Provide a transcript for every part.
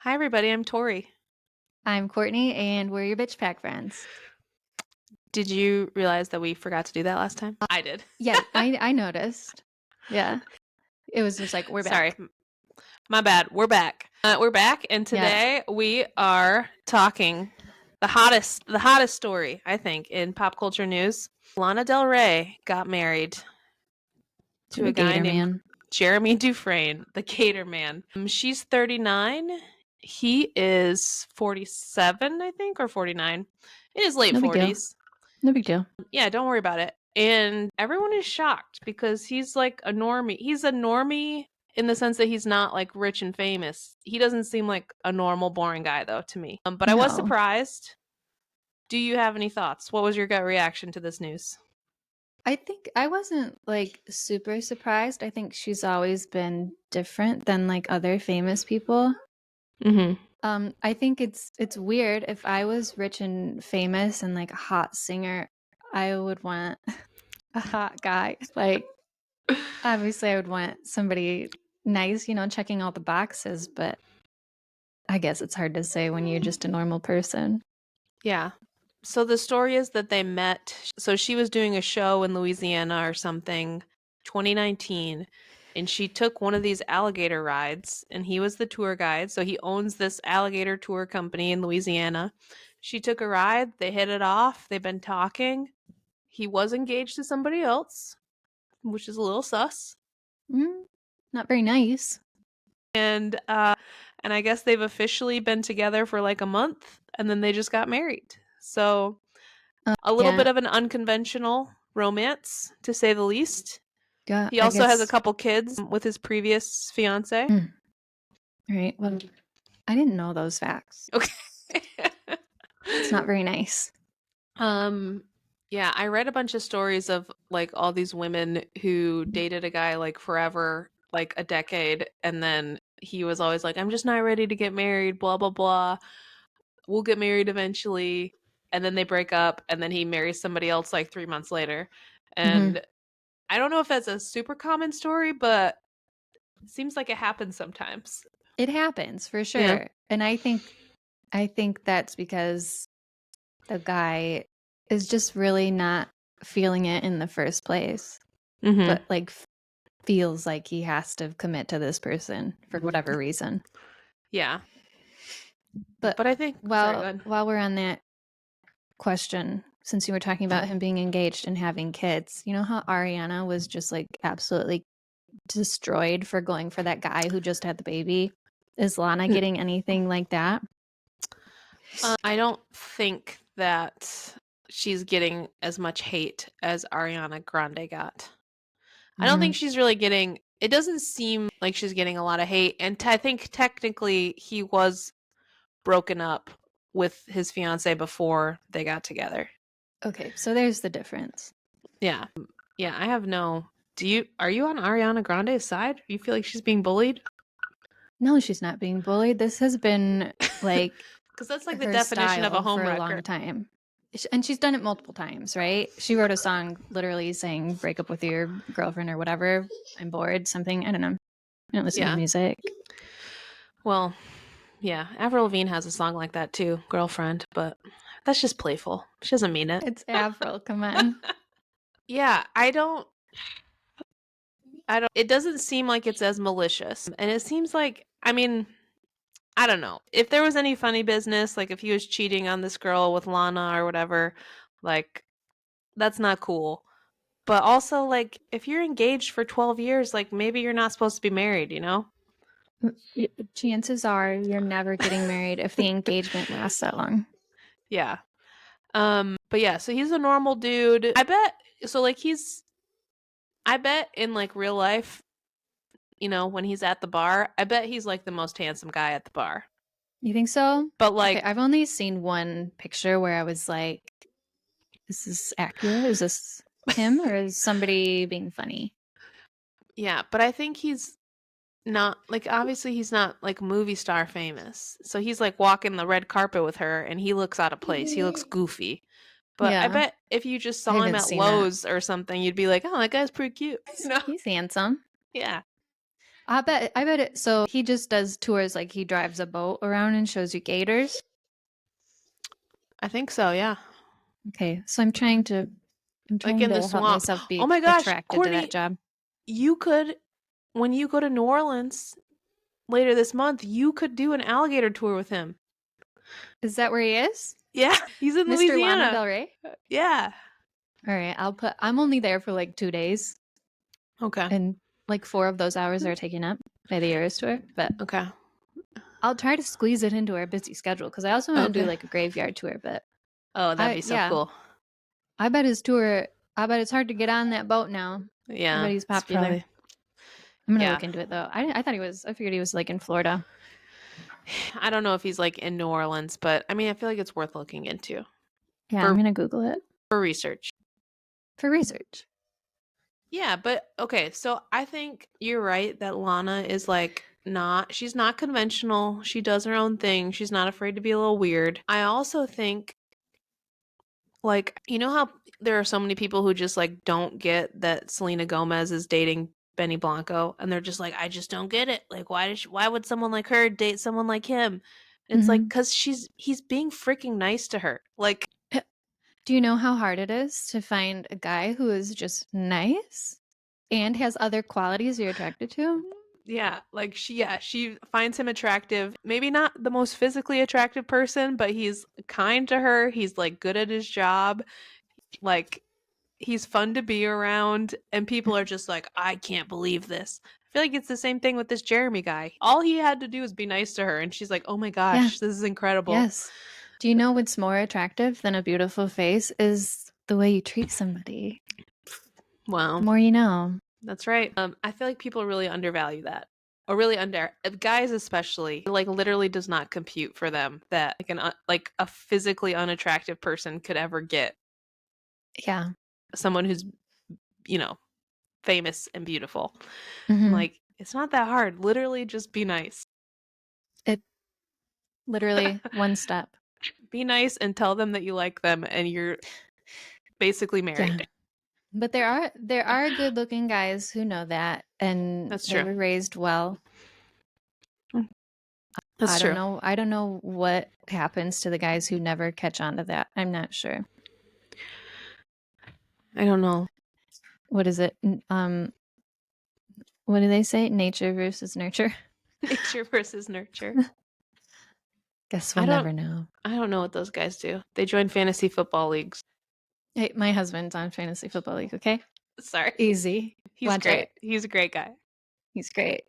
Hi, everybody. I'm Tori. I'm Courtney, and we're your bitch pack friends. Did you realize that we forgot to do that last time? I did. Yeah, I noticed. Yeah, it was just like we're Sorry. back. My bad. We're back, and Yeah, today we are talking the hottest story, I think, in pop culture news. Lana Del Rey got married to to the a guy Gator named Man. Jeremy Dufresne, the Gator Man. She's 39. He is 47, I think, or 49. In his late No big deal. 40s. No big deal. Yeah, don't worry about it. And everyone is shocked because he's like a normie. He's a normie in the sense that he's not like rich and famous. He doesn't seem like a normal, boring guy, though, to me. But I was No, surprised. Do you have any thoughts? What was your gut reaction to this news? I think I wasn't like super surprised. I think she's always been different than like other famous people. Mm-hmm. I think it's weird. If I was rich and famous and like a hot singer, I would want a hot guy. Like obviously I would want somebody nice, checking all the boxes, but I guess it's hard to say when you're just a normal person. Yeah. So the story is that they met. So she was doing a show in Louisiana or something, 2019, and she took one of these alligator rides, and he was the tour guide. So he owns this alligator tour company in Louisiana. She took a ride, they hit it off, they've been talking. He was engaged to somebody else, which is a little sus. Mm, not very nice. And I guess they've officially been together for like a month, and then they just got married. So a little Yeah, bit of an unconventional romance, to say the least. yeah, He I also has a guess. couple kids with his previous fiance. Mm, right. Well, I didn't know those facts. Okay. It's not very nice. um yeah, I read a bunch of stories of like all these women who dated a guy like forever, like a decade, and then he was always like, I'm just not ready to get married, blah blah blah. We'll get married eventually. And then they break up, and then he marries somebody else like 3 months later. Hmm. And I don't know if that's a super common story, but it seems like it happens sometimes. It happens for Yeah. sure. And I think that's because the guy is just really not feeling it in the first place, Mm-hmm. but like feels like he has to commit to this person for whatever reason. Yeah. But But I think, sorry, go while ahead. while we're on that question, since you were talking about him being engaged and having kids, you know how Ariana was just like absolutely destroyed for going for that guy who just had the baby? Is Lana getting anything like that? I don't think that she's getting as much hate as Ariana Grande got. I don't Hmm. think she's really getting, it doesn't seem like she's getting a lot of hate. And I think technically he was broken up with his fiance before they got together. Okay, so there's the difference. Yeah. Yeah, I have no. Are you on Ariana Grande's side? You feel like she's being bullied? No, she's not being bullied. This has been like Because that's like the her definition of a style for a homewrecker. long time. And she's done it multiple times, right? She wrote a song literally saying, break up with your girlfriend or whatever. I'm bored, something. I don't know. I don't listen to Yeah. music. Well, yeah. Avril Lavigne has a song like that too, "Girlfriend," but that's just playful. She doesn't mean it. It's Avril. Come on. Yeah, I don't. It doesn't seem like it's as malicious, and it seems like, I mean, I don't know. If there was any funny business, like if he was cheating on this girl with Lana or whatever, like that's not cool. But also, like, if you're engaged for 12 years, like, maybe you're not supposed to be married, you know? Chances are you're never getting married if the engagement lasts that long. Yeah. But yeah, so he's a normal dude. So, like, I bet in, like, real life, when he's at the bar, I bet he's, like, the most handsome guy at the bar. You think so? But, Okay, like, I've only seen one picture where I was like, is this accurate? Is this him or is somebody being funny? yeah, but I think he's not, like, obviously he's not, like, movie star famous. So he's, like, walking the red carpet with her, and he looks out of place. He looks goofy. But I Yeah, bet if you just I saw him haven't at seen that. Lowe's or something, you'd be like, "Oh, that guy's pretty cute." He's handsome. Yeah. I bet it. So he just does tours, like he drives a boat around and shows you gators. I think so, yeah. Okay, so I'm Like trying in the to help swamp. myself Oh be my gosh, attracted to that Courtney, job. you could, when you go to New Orleans later this month, you could do an alligator tour with him. Is that where he is? Yeah, he's in Mr. Lana Louisiana. Del Rey? Yeah. All right, I'm only there for like 2 days, Okay. and like 4 of those hours are taken up by the Eras tour, but Okay. I'll try to squeeze it into our busy schedule because I also want to do Okay. like a graveyard tour. But Oh, that'd be so yeah, cool. I bet his tour. I bet it's hard to get on that boat now. I Yeah, bet he's it's popular. probably, I'm gonna yeah. look into it though. I thought he was. I figured he was like in Florida. I don't know if he's like in New Orleans, but I mean, I feel like it's worth looking into Yeah, I'm for gonna Google it research. for research. Yeah, but okay, so I think you're right that Lana is like not, she's not conventional. She does her own thing. She's not afraid to be a little weird. I also think, like, you know how there are so many people who just like don't get that Selena Gomez is dating Benny Blanco, and they're just like, I just don't get it. Like, why would someone like her date someone like him? And it's like, Hmm. cuz he's being freaking nice to her. Like, Do you know how hard it is to find a guy who is just nice and has other qualities you're attracted to? yeah, like she finds him attractive. Maybe not the most physically attractive person, but he's kind to her. He's like good at his job. Like he's fun to be around, and people are just like, I can't believe this. I feel like it's the same thing with this Jeremy guy. All he had to do was be nice to her, and she's like, oh my Yeah. gosh, this is incredible. Yes. Do you know what's more attractive than a beautiful face is the way you treat somebody? The Wow, more you know. that's right. I feel like people really undervalue that. Or really under guys especially, like literally does not compute for them that like like a physically unattractive person could ever get Yeah. someone who's, you know, famous and beautiful. I'm Hmm. like, it's not that hard. Literally just be nice. It literally one step. Be nice and tell them that you like them and you're basically Yeah. married. But there are good looking guys who know that and That's they true. were raised well. That's true. I don't know what happens to the guys who never catch on to that. I'm not sure. I don't know. What is it? What do they say? Nature versus nurture. Nature versus nurture. Guess we'll I don't never know. I don't know what those guys do. They join fantasy football leagues. Hey, my husband's on fantasy football league, okay? Sorry. Easy. He's Watch out. great. He's a great guy. He's great.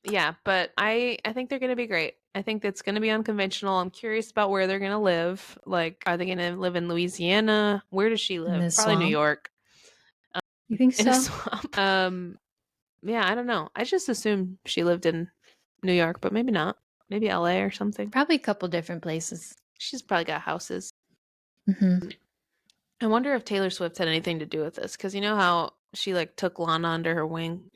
Yeah, but I think they're going to be great. I think that's going to be unconventional. I'm curious about where they're going to live. Like, are they going to live in Louisiana? Where does she In live? the Probably New swamp. York. You think In a so? swamp. Yeah, I don't know. I just assumed she lived in New York, but maybe not. Maybe LA or something. Probably a couple different places. She's probably got houses. Hmm. I wonder if Taylor Swift had anything to do with this, because you know how she like took Lana under her wing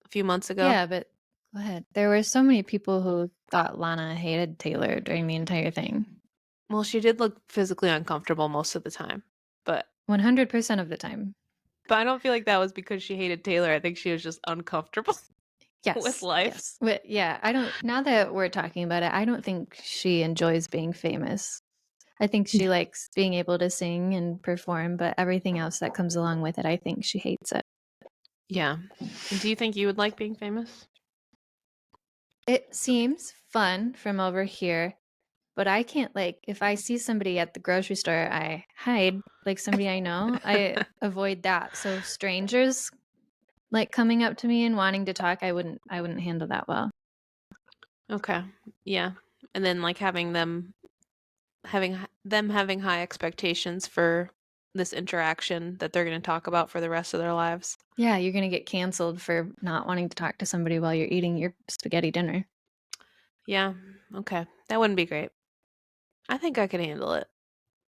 a few months ago. Yeah, but go ahead. There were so many people who thought Lana hated Taylor during the entire thing. Well, she did look physically uncomfortable most of the time, but 100% of the time. I don't feel like that was because she hated Taylor. I think she was just uncomfortable with Yes, life. yes. But yeah, I don't, now that we're talking about it, I don't think she enjoys being famous. I think she likes being able to sing and perform, but everything else that comes along with it, I think she hates it. Yeah. Do you think you would like being famous? It seems fun from over here, but I can't, like, if I see somebody at the grocery store, I hide. Like somebody I know, I avoid that. So strangers like coming up to me and wanting to talk, I wouldn't handle that well. Okay. Yeah. And then like having high expectations for this interaction that they're going to talk about for the rest of their lives. Yeah, you're gonna get canceled for not wanting to talk to somebody while you're eating your spaghetti dinner. Yeah. Okay. That wouldn't be great. I think I could handle it,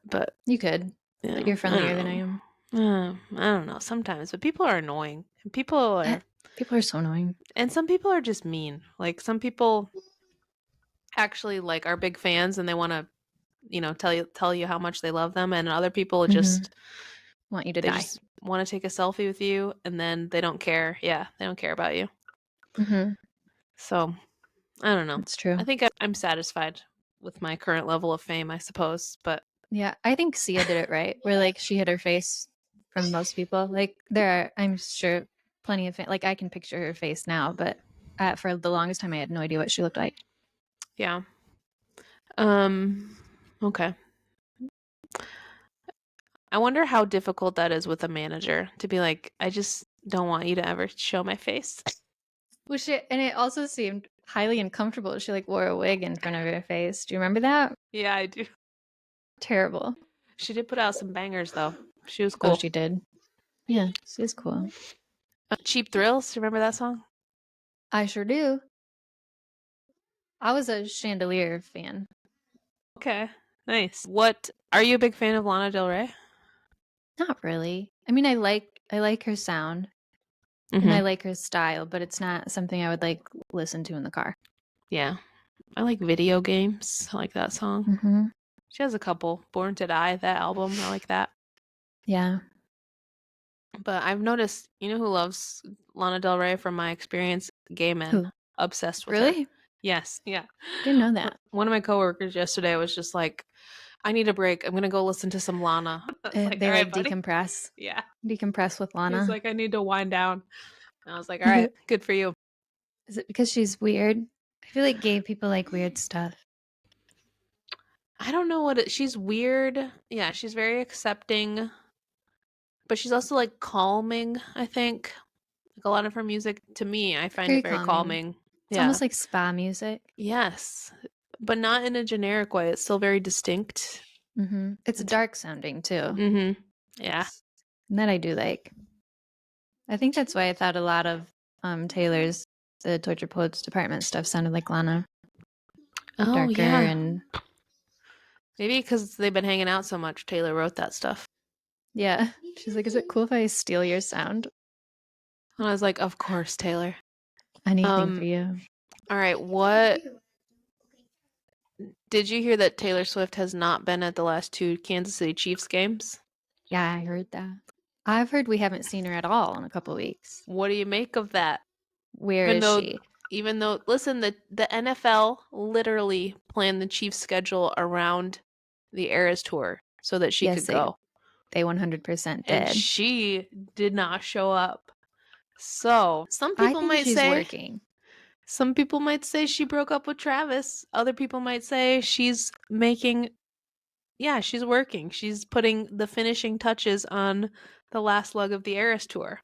but You could, but yeah, you're I friendlier don't than I know. am. I don't know sometimes, but people are annoying. And Eh, people are so annoying. some people are just mean. Like some people actually like are big fans and they want to, tell you how much they love them, and other people Hmm. just Want you to They die. just want to take a selfie with you, and then they don't care. Yeah, they don't care about you. Mm-hmm. So I don't know. That's true. I think I'm satisfied with my current level of fame, I suppose. But Yeah, I think Sia did it right. Where like she hid her face from most people. Like there are, I'm sure, plenty of like I can picture her face now, but for the longest time I had no idea what she looked like. yeah. Okay. I wonder how difficult that is with a manager to be like, I just don't want you to ever show my face. Well, and it also seemed highly uncomfortable. She like wore a wig in front of her face. Do you remember that? Yeah, I do. Terrible. She did put out some bangers though. She was Oh, cool. she did. Yeah, she is cool. Cheap Thrills, remember that song? I sure do. I was a Chandelier fan. Okay, nice. What are you a big fan of Lana Del Rey? Not really. I mean, I like her sound and I Mm-hmm. like her style, but it's not something I would like listen to in the car. Yeah, I like Video Games. I like that song. Mm-hmm. She has a couple. Born to Die, that album. I like that. Yeah. But I've noticed, you know who loves Lana Del Rey from my experience? Gay men. Who? Obsessed with her. Really? Yes, yeah. Didn't know that. One of my coworkers yesterday was just like, I need a break. I'm gonna go listen to some Lana. I was like, They all right, like buddy. decompress. Yeah. Decompress with He's Lana. like, I need to wind down. And I was like, all right, good for you. Is it because she's weird? I feel like gay people like weird stuff. I don't know she's weird. Yeah, she's very accepting, but she's also like calming, I think. Like a lot of her music to me, I find Very it very calming. calming. It's Yeah. almost like spa music. Yes. But not in a generic way. It's still very distinct. Mm-hmm. It's dark sounding too. Mm-hmm. Yeah. And that I do like. I think that's why I thought a lot of Taylor's the Torture Poets Department stuff sounded like Lana. Oh, Darker yeah. and Maybe because they've been hanging out so much, Taylor wrote that stuff. yeah. She's like, is it cool if I steal your sound? And I was like, of course, Taylor. Anything for you. All right, what did you hear that Taylor Swift has not been at the last 2 Kansas City Chiefs games? Yeah, I heard that. I've heard we haven't seen her at all in a couple weeks. What do you make of that? Where Even is though she? even though listen, the NFL literally planned the Chiefs schedule around the Eras tour so that she Yes, could go. they 100% And did. she did not show up. So, some I people think might she's say working. some people might say she broke up with Travis. Other people might say she's making yeah, she's working. She's putting the finishing touches on the last leg of the Eras tour.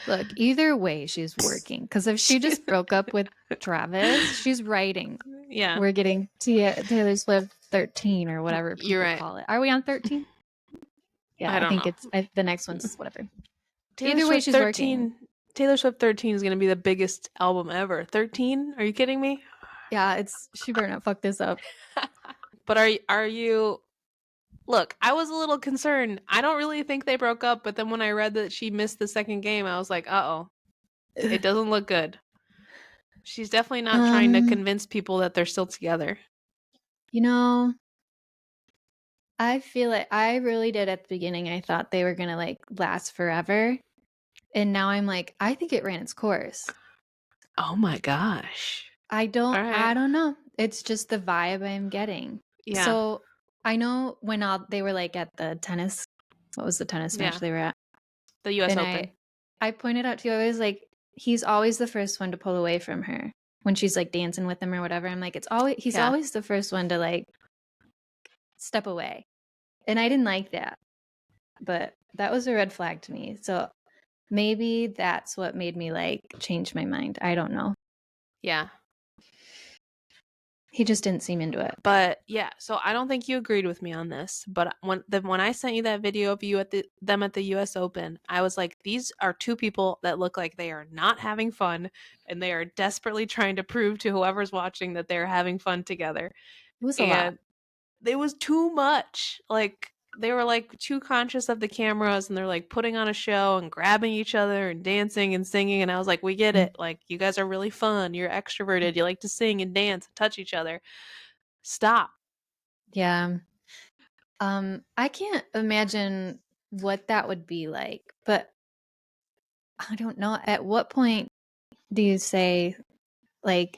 Look, either way, she's working. Because if she just broke up with Travis, she's writing. Yeah. We're getting Taylor Swift 13 or whatever people You're right. call it. Are we on 13? Yeah, I I don't think know. it's the next one's whatever. Taylor Either way, Swift she's working. Taylor Swift 13 is going to be the biggest album ever. 13? Are you kidding me? Yeah, she better not fuck this up. But are you Look, I was a little concerned. I don't really think they broke up, but then when I read that she missed the second game, I was like, "Uh-oh. It doesn't look good." She's definitely not trying to convince people that they're still together. You know, I feel like I really did at the beginning. I thought they were gonna like last forever. And now I'm like, I think it ran its course. Oh my gosh. I All right. don't know. It's just the vibe I'm getting. Yeah. So I know when they were like at the tennis, what was the tennis match they were at? The US And Open. I pointed out to you, I was like, he's always the first one to pull away from her when she's like dancing with him or whatever. I'm like, he's always the first one to like step away. And I didn't like that. But that was a red flag to me. So maybe that's what made me like change my mind. I don't know. Yeah. He just didn't seem into it. But yeah, so I don't think you agreed with me on this. But when I sent you that video of you at them at the US Open, I was like, these are 2 people that look like they are not having fun, and they are desperately trying to prove to whoever's watching that they're having fun together. It was a lot. It was too much. Like they were like too conscious of the cameras, and they're like putting on a show and grabbing each other and dancing and singing, and I was like, we get it. Like you guys are really fun. You're extroverted. You like to sing and dance and touch each other. Stop. Yeah. I can't imagine what that would be like. But I don't know. At what point do you say, like,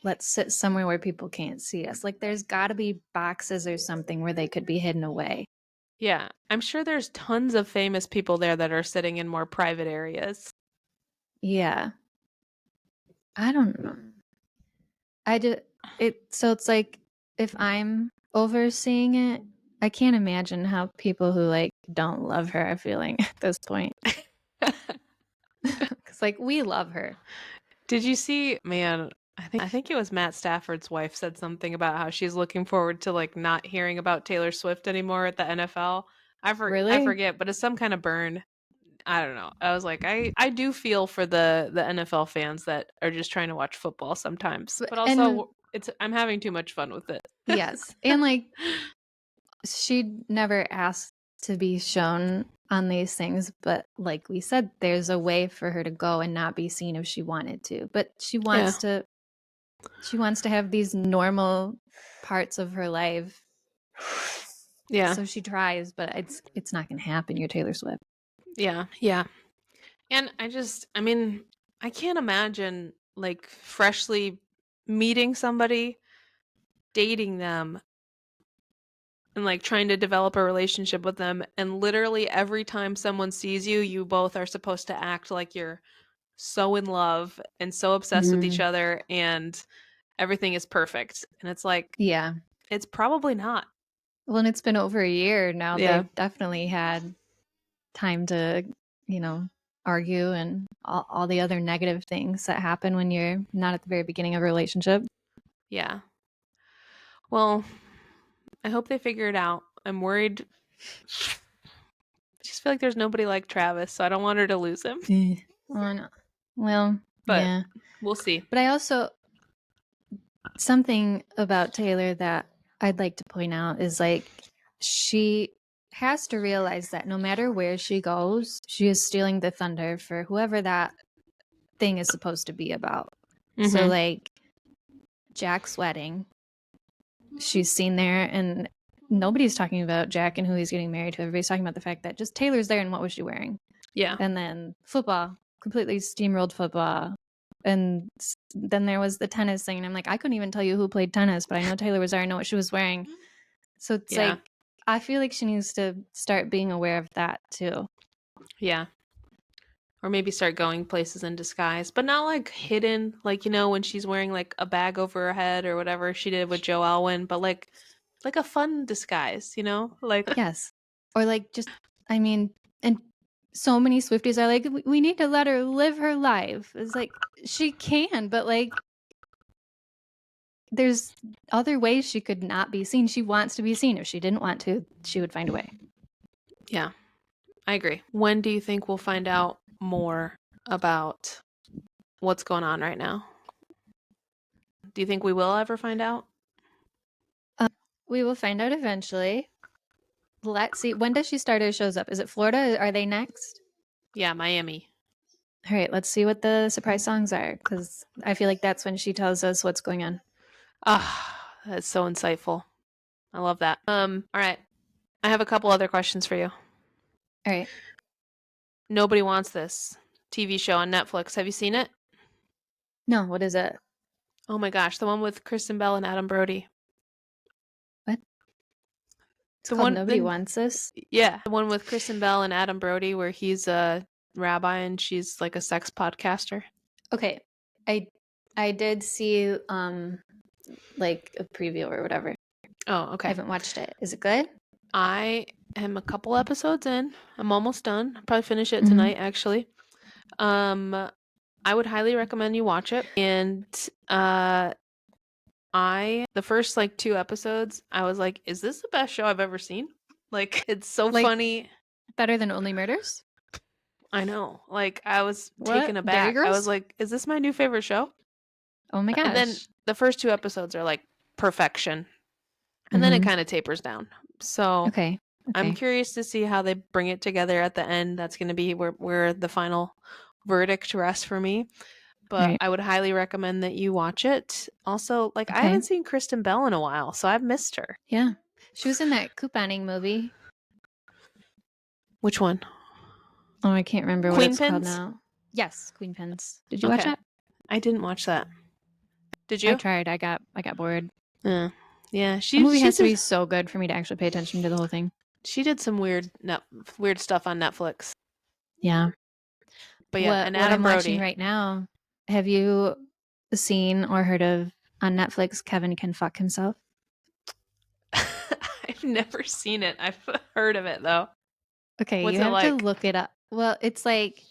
let's sit somewhere where people can't see us? Like, there's got to be boxes or something where they could be hidden away. Yeah, I'm sure there's tons of famous people there that are sitting in more private areas. Yeah. I don't know. So it's like, if I'm overseeing it, I can't imagine how people who like don't love her are feeling at this point. Because like, we love her. Did you see, man, I think it was Matt Stafford's wife said something about how she's looking forward to like not hearing about Taylor Swift anymore at the NFL. I Really? forget, but it's some kind of burn. I don't know. I was like, I do feel for the NFL fans that are just trying to watch football sometimes. But And also it's I'm having too much fun with it. yes. And like, she never asked to be shown on these things, but like we said, there's a way for her to go and not be seen if she wanted to. But Yeah. she wants to have these normal parts of her life. Yeah. So she tries, but it's not going to happen. You're Taylor Swift. Yeah. Yeah. And I mean, I can't imagine like freshly meeting somebody, dating them, and like trying to develop a relationship with them. And literally every time someone sees you, you both are supposed to act like you're so in love and so obsessed with each other and everything is perfect. And it's like, Yeah. it's probably not. Well, and it's been over a year now. Yeah. They've definitely had time to, you know, argue and all the other negative things that happen when you're not at the very beginning of a relationship. Yeah. Well, I hope they figure it out. I'm worried. I just feel like there's nobody like Travis, so I don't want her to lose him. Well, no. Well, But yeah. we'll see. But I also, something about Taylor that I'd like to point out is like, she has to realize that no matter where she goes, she is stealing the thunder for whoever that thing is supposed to be about. So, Mm-hmm. like, Jack's wedding, she's seen there, and nobody's talking about Jack and who he's getting married to. Everybody's talking about the fact that just Taylor's there and what was she wearing. Yeah. And then football, completely steamrolled football. And then there was the tennis thing. And I'm like, I couldn't even tell you who played tennis, but I know Taylor was there. I know what she was wearing. So it's Yeah. like, I feel like she needs to start being aware of that too. Yeah. Or maybe start going places in disguise, but not like hidden, like, you know, when she's wearing like a bag over her head or whatever she did with Joe Alwyn, but like a fun disguise, you know? Like Yes. Or like, just, I mean, and so many Swifties are like, we need to let her live her life. It's like, she can, but like, there's other ways she could not be seen. She wants to be seen. If she didn't want to, she would find a way. yeah, I agree. When do you think we'll find out more about what's going on right now? Do you think we will ever find out? We will find out eventually. Let's see. When does she start her shows up? Is it Florida? Are they next? Yeah, Miami. All right, let's see what the surprise songs are, because I feel like that's when she tells us what's going on. Ah, that's so insightful. I love that. All right. I have a couple other questions for you. All right. Nobody Wants This TV show on Netflix. Have you seen it? No, what is it? Oh my gosh, the one with Kristen Bell and Adam Brody. What? It's The called one Nobody the Wants This. Yeah, the one with Kristen Bell and Adam Brody where he's a rabbi and she's like a sex podcaster. Okay. I did see like a preview or whatever. Oh, I okay. haven't watched it. Is it good? I am a couple episodes in. I'm almost done. I'll probably finish it Mhm. tonight actually. I would highly recommend you watch it. And the first like two episodes, I was like, is this the best show I've ever seen? Like, it's so Like, funny. better than Only Murders? I know. Like, I was taken What? Dairy aback. I was Girls? like, is this my new favorite show? Oh my And then gosh. the first two episodes are like perfection. And then it Mhm. kind of tapers down. So Okay. I'm Okay. curious to see how they bring it together at the end. That's going to be where the final verdict rests for me. But Right. I would highly recommend that you watch it. Also, like, I Okay. haven't seen Kristen Bell in a while, so I've missed her. Yeah. She was in that couponing movie. Which one? Oh, I can't remember what Queen it's called Pins? now. Yes, Queen Pins. Did you watch Okay. that? I didn't watch that. Did I you? tried. I got bored. Yeah. Yeah. A movie has to be so good for me to actually pay attention to the whole thing. She did some weird stuff on Netflix. Yeah. But yeah, and What Adam I'm watching Brody. right now, have you seen or heard of on Netflix Kevin Can Fuck Himself? I've never seen it. I've heard of it though. Okay, What's you it have to like? look it up. Well, it's like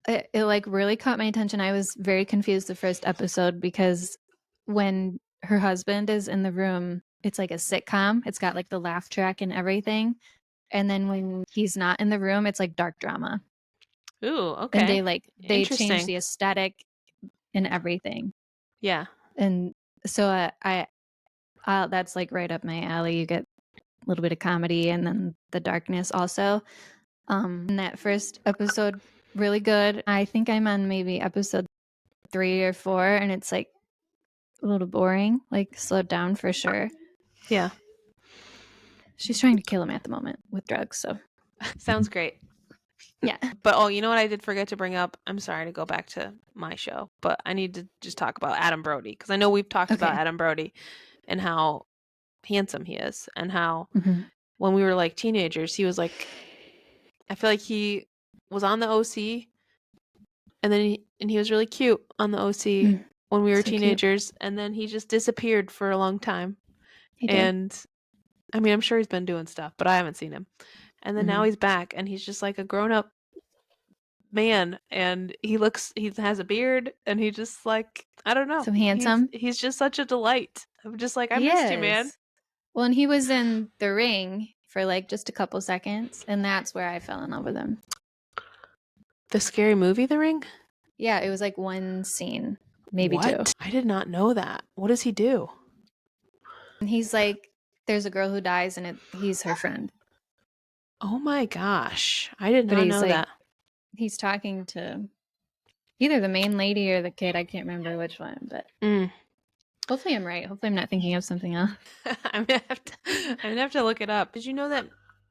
it like really caught my attention. I was very confused the first episode because when her husband is in the room, it's like a sitcom. It's got like the laugh track and everything. And then when he's not in the room, it's like dark drama. Ooh, And okay. they change Interesting. the aesthetic and everything. Yeah. And so that's like right up my alley. You get a little bit of comedy and then the darkness also. And that first episode, really good. I think I'm on maybe episode 3 or 4, and it's like a little boring. Like slowed down for sure. Yeah. She's trying to kill him at the moment with drugs. So Sounds great. yeah. But oh, you know what I did forget to bring up? I'm sorry to go back to my show, but I need to just talk about Adam Brody because I know we've talked about Okay. Adam Brody and how handsome he is and how Mm-hmm. when we were like teenagers, he was like I feel like he was on the OC and then he was really cute on the OC Mm, when we were so cute. teenagers and then he just disappeared for a long time. He did. And I mean, I'm sure he's been doing stuff, but I haven't seen him. And then now Mm-hmm. he's back and he's just like a grown-up man and he has a beard and he just like I don't know. So handsome. He's just such a delight. I'm just like I He missed you, man. is. Well, and he was in The Ring for like just a couple seconds, and that's where I fell in love with him. The scary movie The Ring? Yeah, it was like one scene, maybe two. What? I did not know that. What does he do? And he's like, there's a girl who dies, and he's her friend. Oh my gosh. I did But not he's know like, that. he's talking to either the main lady or the kid. I can't remember which one, but Mm. hopefully I'm right. Hopefully I'm not thinking of something else. I'm gonna have to look it up. Did you know that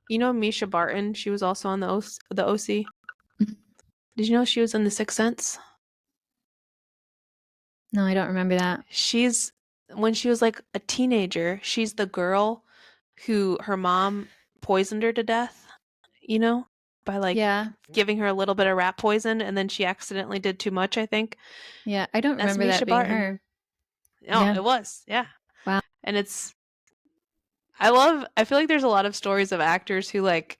Misha Barton, she was also on the OC? Did you know she was in The Sixth Sense? No, I don't remember that. She's when she was like a teenager, she's the girl who her mom poisoned her to death, by like Yeah. giving her a little bit of rat poison and then she accidentally did too much, I think. Yeah. I don't That's remember Misha that being Barton. her. Oh, Yeah. it was. Yeah. Wow. And I feel like there's a lot of stories of actors who like,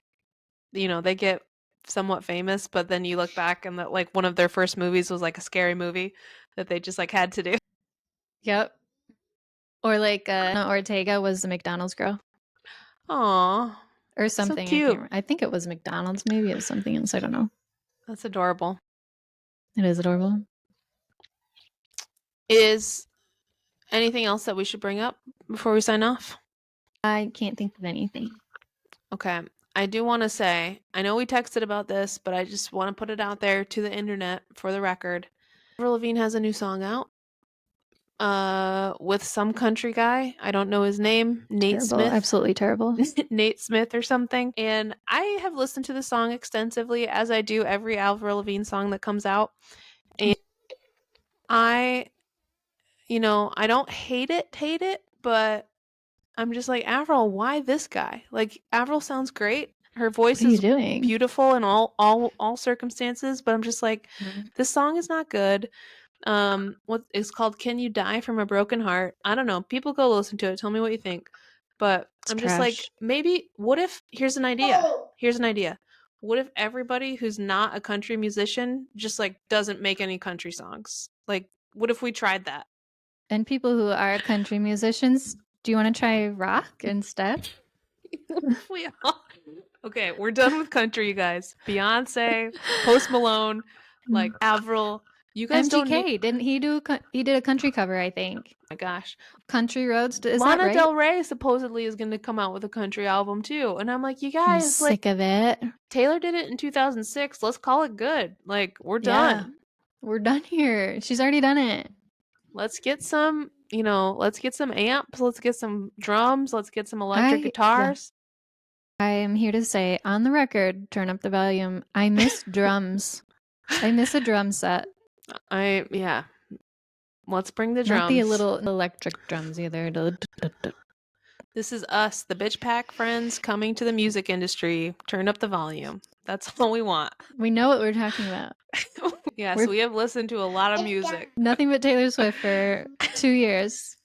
they get somewhat famous, but then you look back and that like one of their first movies was like a scary movie that they just like had to do. Yep. Or like Anna Ortega was the McDonald's girl Aw, or so something. I can't cute. remember. I think it was McDonald's. Maybe it was something else. I don't know. That's adorable. It is adorable. Is anything else that we should bring up before we sign off? I can't think of anything. Okay. I do want to say, I know we texted about this, but I just want to put it out there to the internet for the record. Avril Lavigne has a new song out. With some country guy. I don't know his name. Nate Terrible. Smith. Absolutely terrible. Nate Smith or something. And I have listened to the song extensively, as I do every Avril Lavigne song that comes out. And I don't hate it, but I'm just like, Avril, why this guy? Like, Avril sounds great. Her voice What are you is doing? beautiful in all circumstances, but I'm just like, this song is not good. What is called Can You Die from a Broken Heart? I don't know. People go listen to it. Tell me what you think. But It's I'm just like, trash. maybe what if here's an idea. Here's an idea. What if everybody who's not a country musician just like doesn't make any country songs? Like, what if we tried that? And people who are country musicians, do you want to try rock instead? we all Okay, we're done with country, you guys. Beyonce, Post Malone, like Avril. You guys don't need. MGK, didn't he do? He did a country cover, I think. Oh my gosh, Country Roads, is that Lana right? Del Rey supposedly is going to come out with a country album too, and I'm like, you I'm guys, like sick of it. Taylor did it in 2006. Let's call it good. Like we're Yeah, done. we're done here. She's already done it. Let's get some, let's get some amps. Let's get some drums. Let's get some electric guitars. I am here to say, on the record, turn up the volume. I miss drums. I miss a drum set. Yeah. Let's bring the Not the drums. little electric drums either. This is us, the bitch pack friends coming to the music industry. Turn up the volume. That's all we want. We know what we're talking about. Yes, We're- we have listened to a lot of music. Nothing but Taylor Swift for 2 years.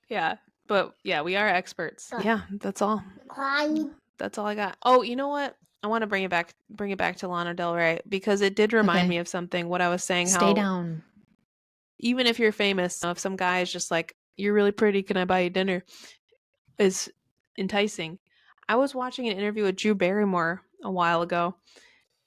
Yeah, but yeah, we are experts. Yeah, that's all. That's all I got. Oh, you know what? I want to bring it back to Lana Del Rey because it did remind Okay. me of something. What I was saying, Stay how down. even if you're famous, if some guy is just like, "You're really pretty, can I buy you dinner?" is enticing. I was watching an interview with Drew Barrymore a while ago,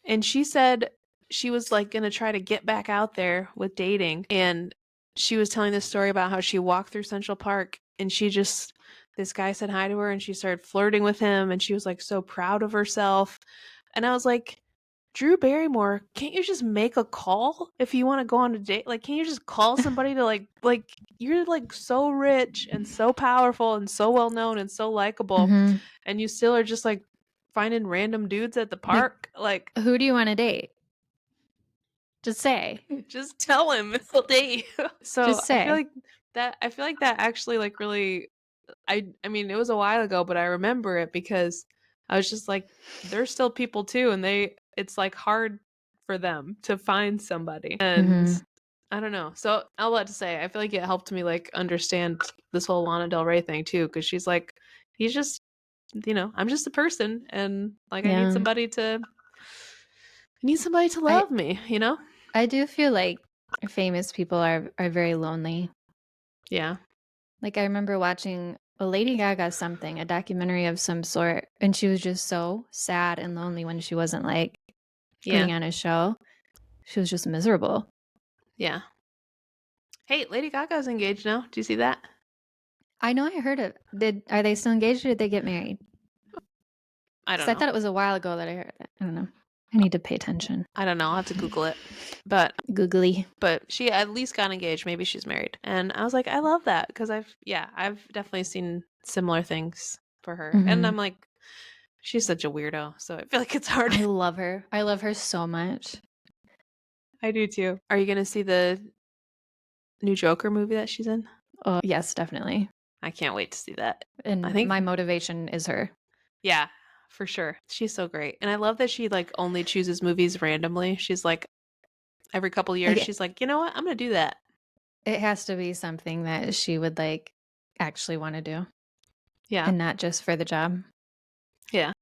and she said she was like going to try to get back out there with dating, and she was telling this story about how she walked through Central Park and this guy said hi to her and she started flirting with him and she was like so proud of herself. And I was like, Drew Barrymore, can't you just make a call if you want to go on a date? Like, can't you just call somebody to like you're like so rich and so powerful and so well known and so likable, Mhm. and you still are just like finding random dudes at the park? Like, Who do you want to date? Just say. just tell him he'll date you. So Just say. I feel like that actually like really I mean, it was a while ago, but I remember it because I was just like, there's still people too, and it's like hard for them to find somebody. And Mhm. I don't know. So I'll let to say, I feel like it helped me like understand this whole Lana Del Rey thing too, because she's like, he's just, I'm just a person, and like Yeah. I need somebody to I love me, you know? I do feel like famous people are very lonely. Yeah. Like I remember watching a Lady Gaga something, a documentary of some sort, and she was just so sad and lonely when she wasn't like Yeah. putting on a show. She was just miserable. Yeah. Hey, Lady Gaga's engaged now. Do you see that? I know I heard it. Are they still engaged or did they get married? I Because don't I know. thought it was a while ago that I heard it. I don't know. I need to pay attention. I don't know. I'll have to Google it. But Googly. she at least got engaged. Maybe she's married. And I was like, I love that because I've definitely seen similar things for her. And Mhm. I'm like, she's such a weirdo. So I feel like it's hard. I love her. I love her so much. I do too. Are you going to see the new Joker movie that she's in? Oh, yes, definitely. I can't wait to see that. I And think, my motivation is her. yeah, for sure. She's so great. And I love that she like only chooses movies randomly. She's like, every couple of years, Like she's like, you know what? I'm going to do that. it has to be something that she would like actually want to do Yeah. and not just for the job. Yeah.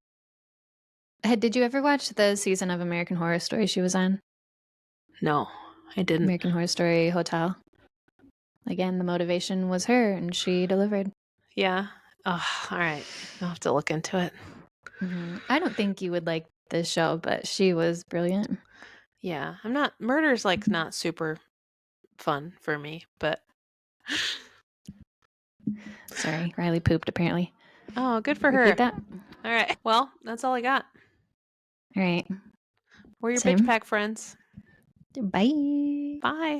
Did you ever watch the season of American Horror Story she was on? No, I didn't. American Horror Story Hotel. Again, the motivation was her and she delivered. Yeah. Oh, all right. I'll have to look into it. I don't think you would like this show, but she was brilliant. Yeah. Murder's like not super fun for me, but Sorry, Riley pooped apparently. oh, good for her. Repeat that. All right. Well, that's all I got. All right. We're your bitch Same. pack friends. Bye. Bye.